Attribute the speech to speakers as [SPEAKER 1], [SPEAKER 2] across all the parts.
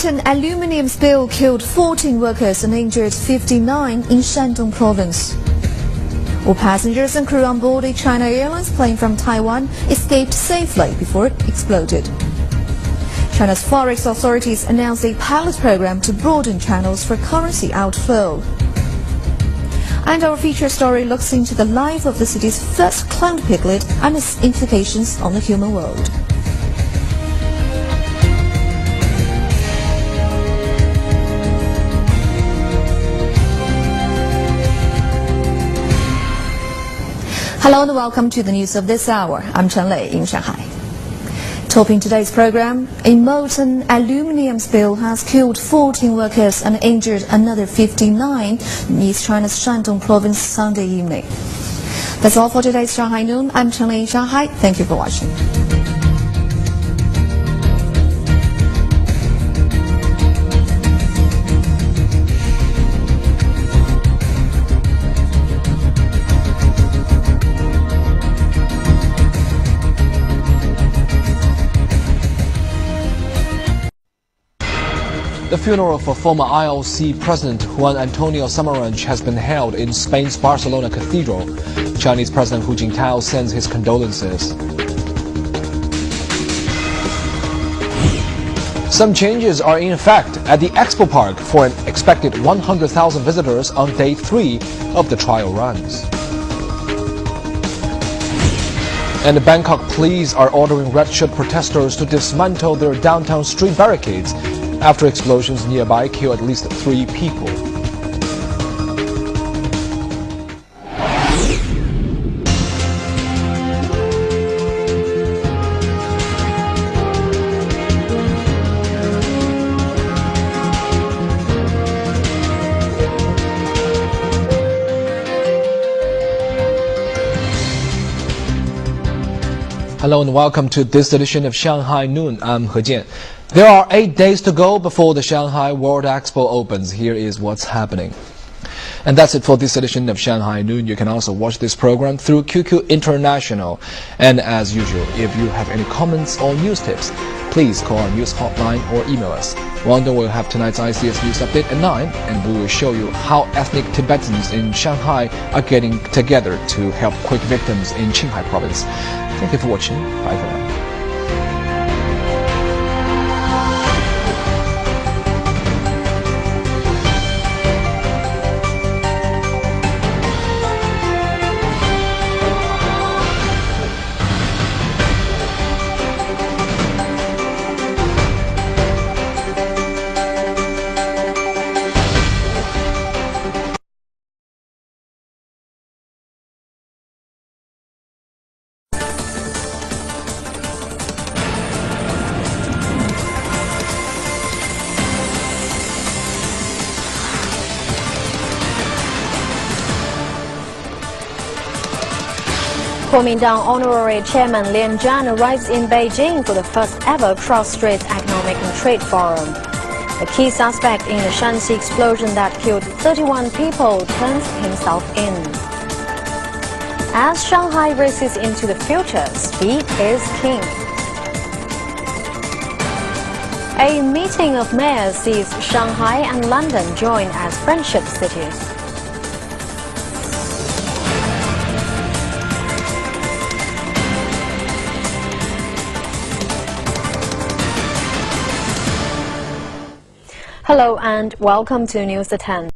[SPEAKER 1] molten aluminium spill killed 14 workers and injured 59 in Shandong province. All passengers and crew on board a China Airlines plane from Taiwan escaped safely before it exploded. China's forex authorities announced a pilot program to broaden channels for currency outflow. And our feature story looks into the life of the city's first clown piglet and its implications on the human world. Hello and welcome to the news of this hour. I'm Chen Lei in Shanghai. Topping today's program, a molten aluminium spill has killed 14 workers and injured another 59 in East China's Shandong province Sunday evening. That's all for today's Shanghai Noon. I'm Chen Lei in Shanghai. Thank you for watching.
[SPEAKER 2] The funeral for former IOC President Juan Antonio Samaranch has been held in Spain's Barcelona Cathedral. Chinese President Hu Jintao sends his condolences. Some changes are in effect at the Expo Park for an expected 100,000 visitors on day 3 of the trial runs. And the Bangkok police are ordering red shirt protesters to dismantle their downtown street barricades after explosions nearby kill at least 3 people. Hello and welcome to this edition of Shanghai Noon. I'm He Jian. There are 8 days to go before the Shanghai World Expo opens. Here is what's happening. And that's it for this edition of Shanghai Noon. You can also watch this program through QQ International. And as usual, if you have any comments or news tips, please call our news hotline or email us. Wanda will have tonight's ICS news update at 9, and we will show you how ethnic Tibetans in Shanghai are getting together to help quake victims in Qinghai province. Thank you for watching. Bye for now.
[SPEAKER 3] Kuomintang Honorary Chairman Lian Zhan arrives in Beijing for the first ever Cross-Strait Economic and Trade Forum. The key suspect in the Shanxi explosion that killed 31 people turns himself in. As Shanghai races into the future, speed is king. A meeting of mayors sees Shanghai and London join as friendship cities. Hello and welcome to News at 10.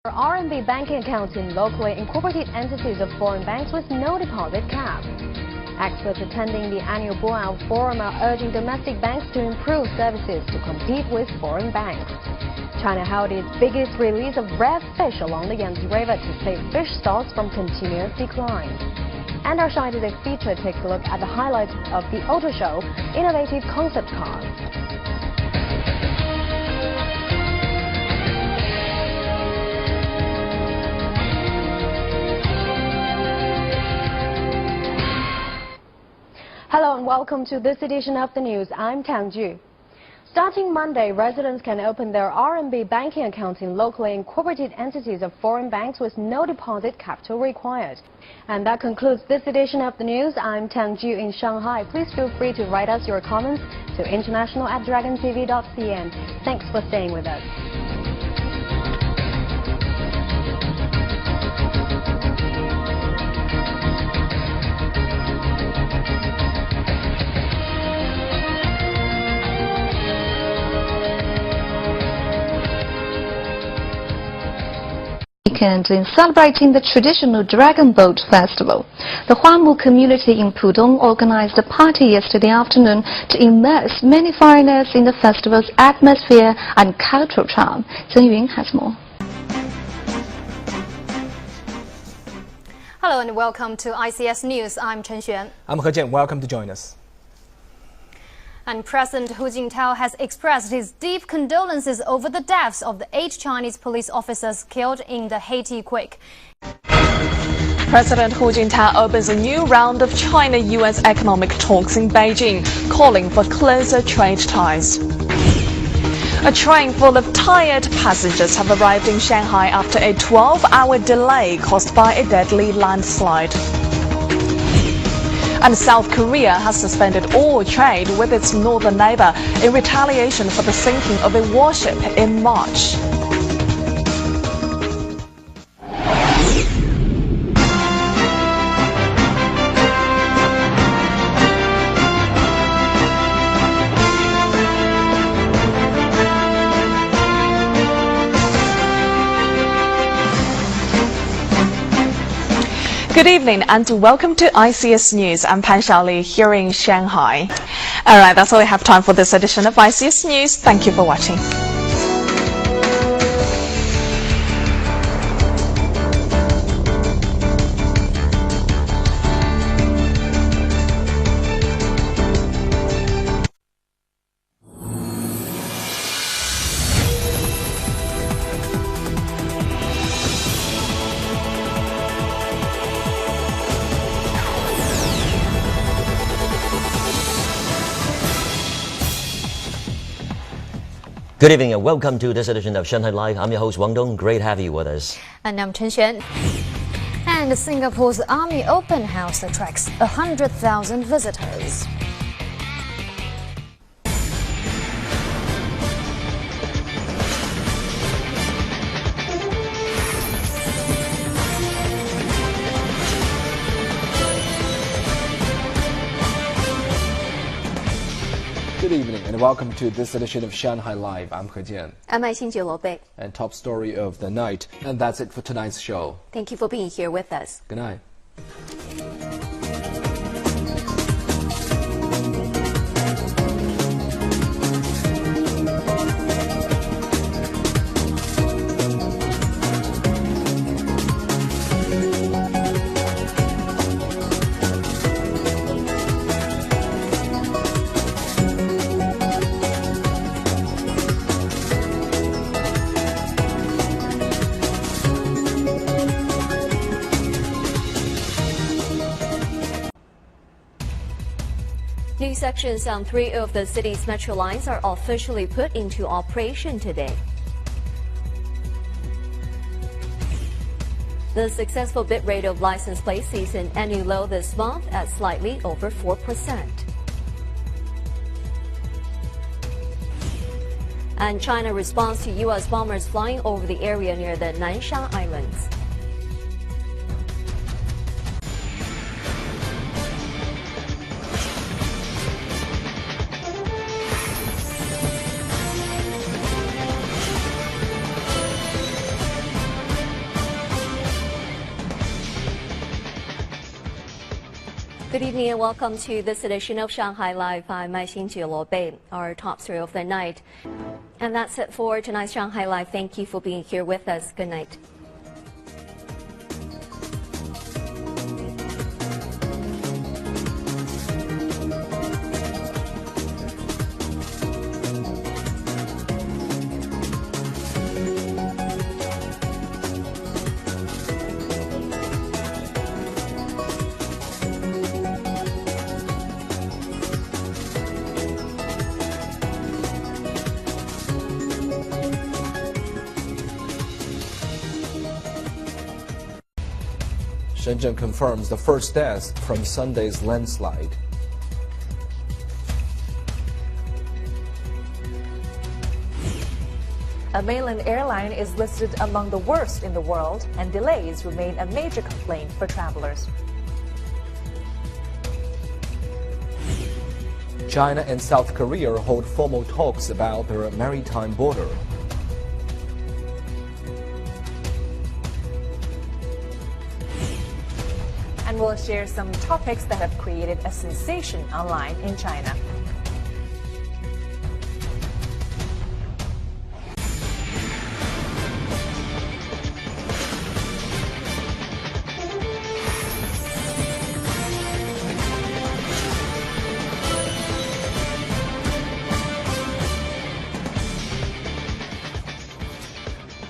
[SPEAKER 3] RMB banking accounts in locally incorporated entities of foreign banks with no deposit cap. Experts attending the annual Boao Forum are urging domestic banks to improve services to compete with foreign banks. China held its biggest release of rare fish along the Yangtze River to save fish stocks from continuous decline. And our Shanghai Today feature takes a look at the highlights of the Auto Show, innovative concept cars. Hello and welcome to this edition of the news. I'm Tang Ju. Starting Monday, residents can open their RMB banking accounts in locally incorporated entities of foreign banks with no deposit capital required. And that concludes this edition of the news. I'm Tang Ju in Shanghai. Please feel free to write us your comments to international@dragontv.cn. Thanks for staying with us.
[SPEAKER 1] In celebrating the traditional Dragon Boat Festival. The Huamu community in Pudong organized a party yesterday afternoon to immerse many foreigners in the festival's atmosphere and cultural charm. Zheng Yun has more.
[SPEAKER 4] Hello and welcome to ICS News. I'm Chen Xuan.
[SPEAKER 2] I'm He Jian. Welcome to join us.
[SPEAKER 4] And President Hu Jintao has expressed his deep condolences over the deaths of the 8 Chinese police officers killed in the Haiti quake.
[SPEAKER 5] President Hu Jintao opens a new round of China-US economic talks in Beijing, calling for closer trade ties. A train full of tired passengers have arrived in Shanghai after a 12-hour delay caused by a deadly landslide. And South Korea has suspended all trade with its northern neighbor in retaliation for the sinking of a warship in March. Good evening and welcome to ICS News. I'm Pan Xiaoli here in Shanghai. Alright, that's all we have time for this edition of ICS News. Thank you for watching.
[SPEAKER 6] Good evening and welcome to this edition of Shanghai Live. I'm your host Wang Dong. Great to have you with us.
[SPEAKER 4] And I'm Chen Xuan. And Singapore's Army Open House attracts 100,000 visitors.
[SPEAKER 2] Good evening and welcome to this edition of Shanghai Live. I'm He Jian.
[SPEAKER 4] I'm Xin罗Bei.
[SPEAKER 2] And top story of the night. And that's it for tonight's show.
[SPEAKER 4] Thank you for being here with us.
[SPEAKER 2] Good night.
[SPEAKER 7] New sections on 3 of the city's metro lines are officially put into operation today. The successful bit rate of license plates sees an annual low this month at slightly over 4%. And China responds to U.S. bombers flying over the area near the Nansha Islands. Good evening and welcome to this edition of Shanghai Live. I'm Xin罗Bei, our top story of the night. And that's it for tonight's Shanghai Live. Thank you for being here with us. Good night.
[SPEAKER 2] Shenzhen confirms the first death from Sunday's landslide.
[SPEAKER 8] A mainland airline is listed among the worst in the world, and delays remain a major complaint for travelers.
[SPEAKER 2] China and South Korea hold formal talks about their maritime border.
[SPEAKER 8] And we'll share some topics that have created a sensation online in China.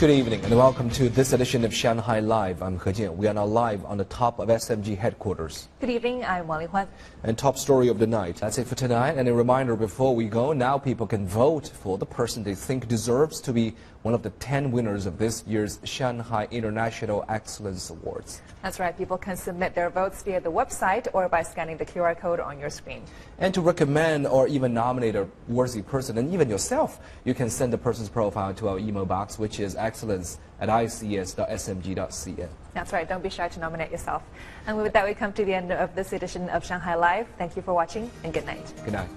[SPEAKER 2] Good evening and welcome to this edition of Shanghai Live. I'm He Jian. We are now live on the top of SMG headquarters.
[SPEAKER 8] Good evening, I'm Wang Lihuan.
[SPEAKER 2] And top story of the night. That's it for tonight. And a reminder before we go, now people can vote for the person they think deserves to be one of the 10 winners of this year's Shanghai International Excellence Awards.
[SPEAKER 8] That's right, people can submit their votes via the website or by scanning the QR code on your screen.
[SPEAKER 2] And to recommend or even nominate a worthy person, and even yourself, you can send the person's profile to our email box, which is excellence@ics.smg.cn.
[SPEAKER 8] That's right, don't be shy to nominate yourself. And with that, we come to the end of this edition of Shanghai Live. Thank you for watching and good night.
[SPEAKER 2] Good night.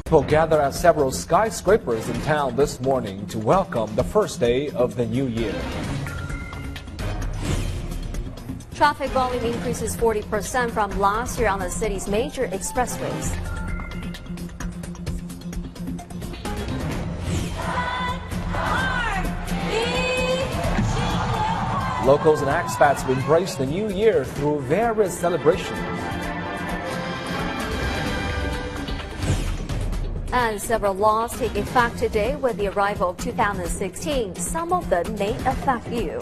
[SPEAKER 2] People gather at several skyscrapers in town this morning to welcome the first day of the new year.
[SPEAKER 7] Traffic volume increases 40% from last year on the city's major expressways.
[SPEAKER 2] Locals and expats will embrace the new year through various celebrations.
[SPEAKER 7] And several laws take effect today with the arrival of 2016. Some of them may affect you.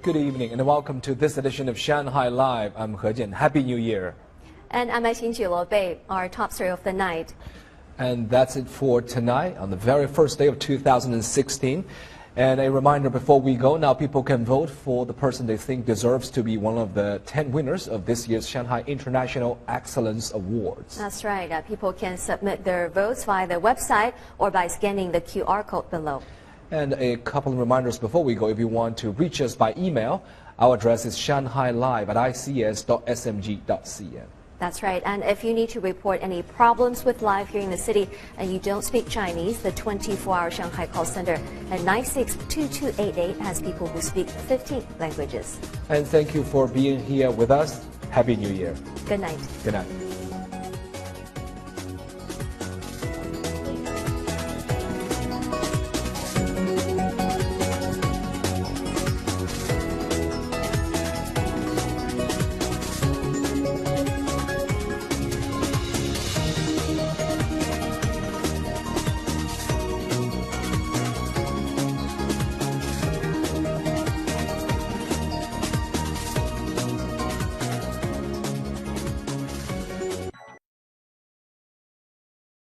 [SPEAKER 2] Good evening and welcome to this edition of Shanghai Live. I'm He Jian. Happy New Year.
[SPEAKER 7] And I'm our top story of the night.
[SPEAKER 2] And that's it for tonight on the very first day of 2016. And a reminder before we go, now people can vote for the person they think deserves to be one of the 10 winners of this year's Shanghai International Excellence Awards.
[SPEAKER 7] That's right. People can submit their votes via the website or by scanning the QR code below.
[SPEAKER 2] And a couple of reminders before we go. If you want to reach us by email, our address is shanghai@ics.smg.cn.
[SPEAKER 7] That's right. And if you need to report any problems with live here in the city and you don't speak Chinese, the 24-hour Shanghai call center at 962288 has people who speak 15 languages.
[SPEAKER 2] And thank you for being here with us. Happy New Year.
[SPEAKER 7] Good night.
[SPEAKER 2] Good night.